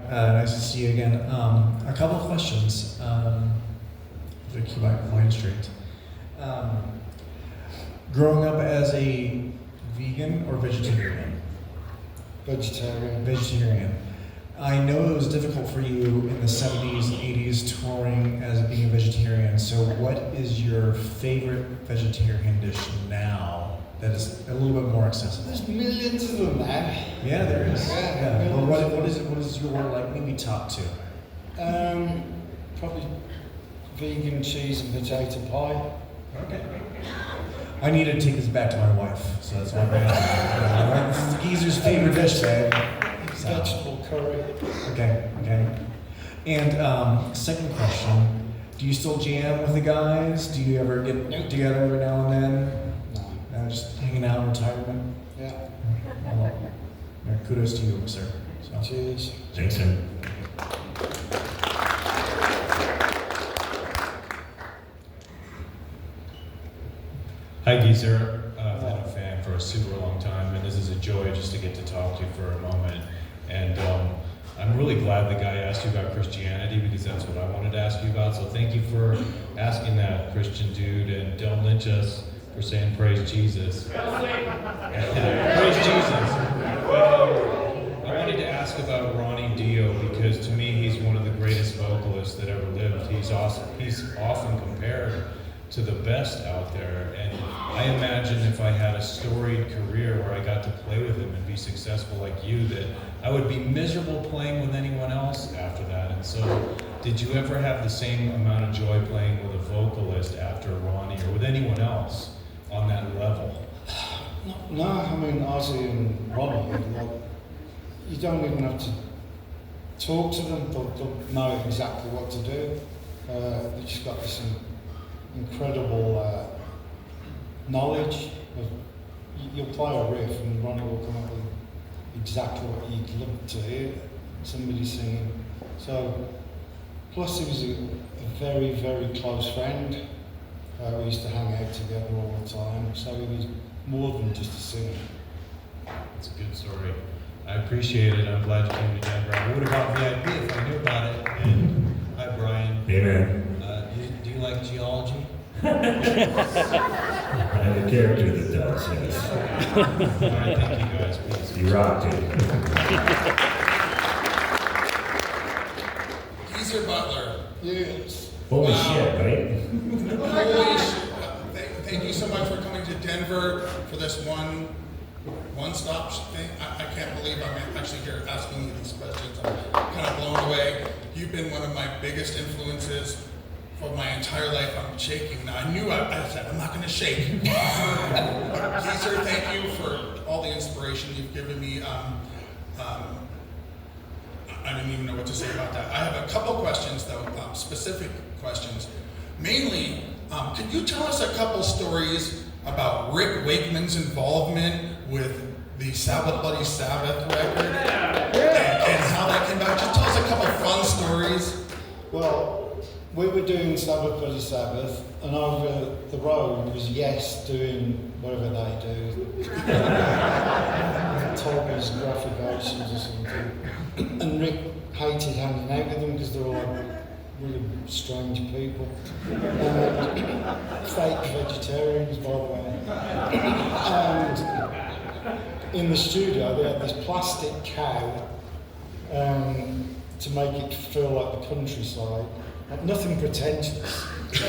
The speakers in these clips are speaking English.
Nice to see you again. A couple of questions to keep my line straight. Growing up as a vegan or vegetarian? Vegetarian. Vegetarian. I know it was difficult for you in the 70s and 80s touring as being a vegetarian, so what is your favorite vegetarian dish now that is a little bit more accessible? There's millions of them now. Yeah, there is. Yeah. Well, what is your, like, maybe top two? Probably vegan cheese and potato pie. Okay. I need to take this back to my wife, so that's why I'm asking. This is Geezer's favorite dish, babe. Vegetable curry. Okay. And second question, do you still jam with the guys? Do you ever get together every now and then? No. Just hanging out in retirement? Yeah. Well, kudos to you, sir. So. Cheers. Thanks, sir. Hi, Geezer. I've been a fan for a super long time, and this is a joy just to get to talk to you for a moment. And I'm really glad the guy asked you about Christianity, because that's what I wanted to ask you about. So thank you for asking that, Christian dude, and don't lynch us for saying praise Jesus. Praise Jesus. I wanted to ask about Ronnie Dio, because to me he's one of the greatest vocalists that ever lived. He's awesome. He's often compared to the best out there, and I imagine if I had a storied career where I got to play with him and be successful like you, that I would be miserable playing with anyone else after that. And so, did you ever have the same amount of joy playing with a vocalist after Ronnie, or with anyone else on that level? No, I mean, Ozzy and Ronnie, like, you don't even have to talk to them, they'll know exactly what to do. They just got this incredible knowledge. You'll play a riff and Ronnie will come up with exactly what you'd love to hear somebody singing. So, plus he was a very, very close friend. We used to hang out together all the time, so he was more than just a singer. It's a good story. I appreciate it. I'm glad you came to Denver. I would have got VIP if I knew about it. And hi, Brian. Hey, man. Do you like geology? I have a character that does, yes. All right, thank you guys. Please. You rocked it. Geezer Butler. Yes. Holy shit, right? Holy shit. Thank you so much for coming to Denver for this one-stop thing. I can't believe I'm actually here asking you these questions. I'm kind of blown away. You've been one of my biggest influences for my entire life. I'm shaking. Now, I said, I'm not going to shake. Geezer, thank you for all the inspiration you've given me. I didn't even know what to say about that. I have a couple questions, though, specific questions. Mainly, could you tell us a couple stories about Rick Wakeman's involvement with the Sabbath Bloody Sabbath record and how that came about? Just tell us a couple fun stories. Well, we were doing Sabbath Bloody Sabbath, and over the road was Yes doing whatever they do. Toby's Graphic Oceans or something. And Rick hated hanging out with them because they were like really strange people. Fake vegetarians, by the way. And in the studio, they had this plastic cow to make it feel like the countryside. Nothing pretentious. And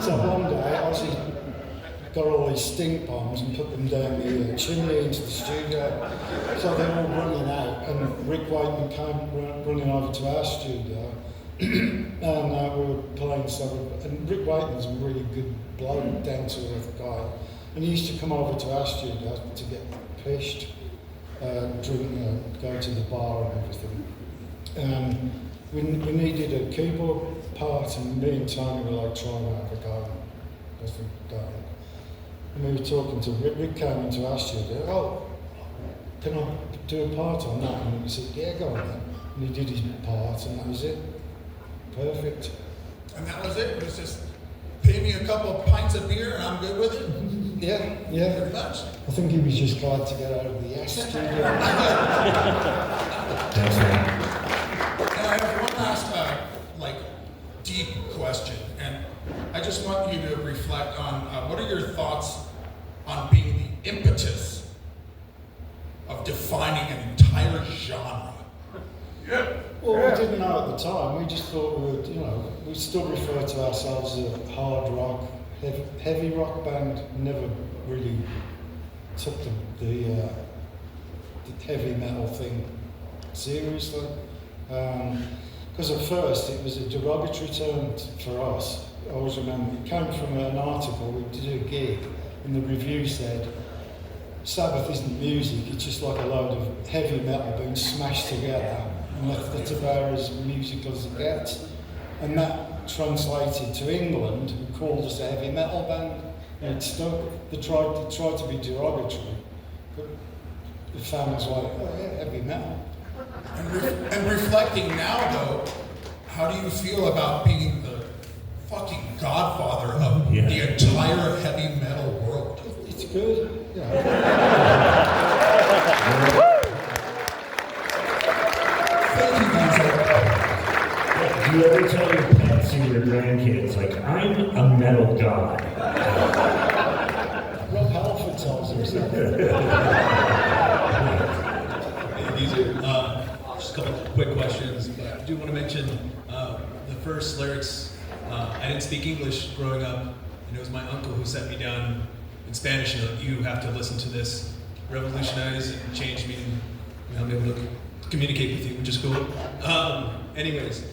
so one day, Ozzy got all these stink bombs and put them down the chimney into the studio. So they were all running out, and Rick Wakeman came running over to our studio, and we were playing Sabbath. And Rick Wakeman's a really good bloke, down-to-earth guy, and he used to come over to our studio to get pished, drink, go to the bar and everything. We needed a keyboard part, and me and Tony were like trying to have a go. Nothing going. And we were talking to Rick. Rick came into our studio. Oh, can I do a part on that? And we said, yeah, go on then. And he did his part, and that was it. Perfect. And that was it? It was just pay me a couple of pints of beer and I'm good with it? Yeah. Pretty much. I think he was just glad to get out of the S studio. defining an entire genre. Well, we didn't know at the time. We just thought we would, we still refer to ourselves as a hard rock, heavy rock band. Never really took the heavy metal thing seriously. Because at first it was a derogatory term for us. I always remember it came from an article. We did a gig, and the review said, "Sabbath isn't music; it's just like a load of heavy metal being smashed together, and that's about as musical as it gets." And that translated to England, who called us a heavy metal band, and it stuck. They tried to be derogatory, but the fans were like, "Oh yeah, heavy metal." And reflecting now, though, how do you feel about being the fucking godfather of Yeah. the entire heavy metal world? It's good. Thank you, guys. Do you ever tell your pets and your grandkids, like, I'm a metal god? Rob Halford tells us that. These are just a couple quick questions, but I do want to mention the first lyrics. I didn't speak English growing up, and it was my uncle who sent me down in Spanish. You have to listen to this. Revolutionized and changed me, and I'm able to communicate with you, which is cool. Anyways,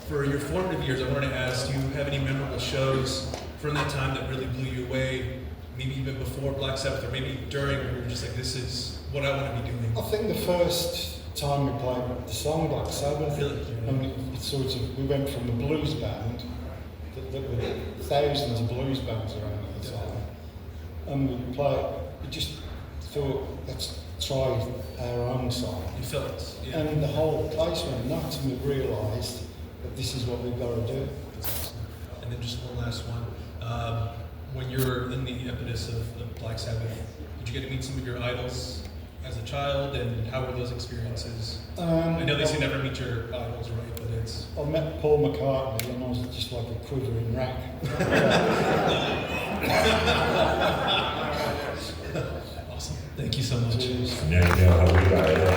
for your formative years, I wanted to ask, do you have any memorable shows from that time that really blew you away? Maybe even before Black Sabbath, or maybe during, where you were just like, this is what I want to be doing. I think the first time we played the song Black Sabbath, Really? and we went from the blues band, there were thousands of blues bands around at the time, and we just thought, let's try our own song. You felt it, yeah. And the whole place went nuts, and we realised that this is what we've got to do. That's awesome. And then just one last one. When you were in the impetus of Black Sabbath, did you get to meet some of your idols as a child, and how were those experiences? I know they say never meet your idols, right? But it's... I met Paul McCartney, and I was just like a quivering rack. Awesome. Thank you so much. Cheers. Now you know how we are.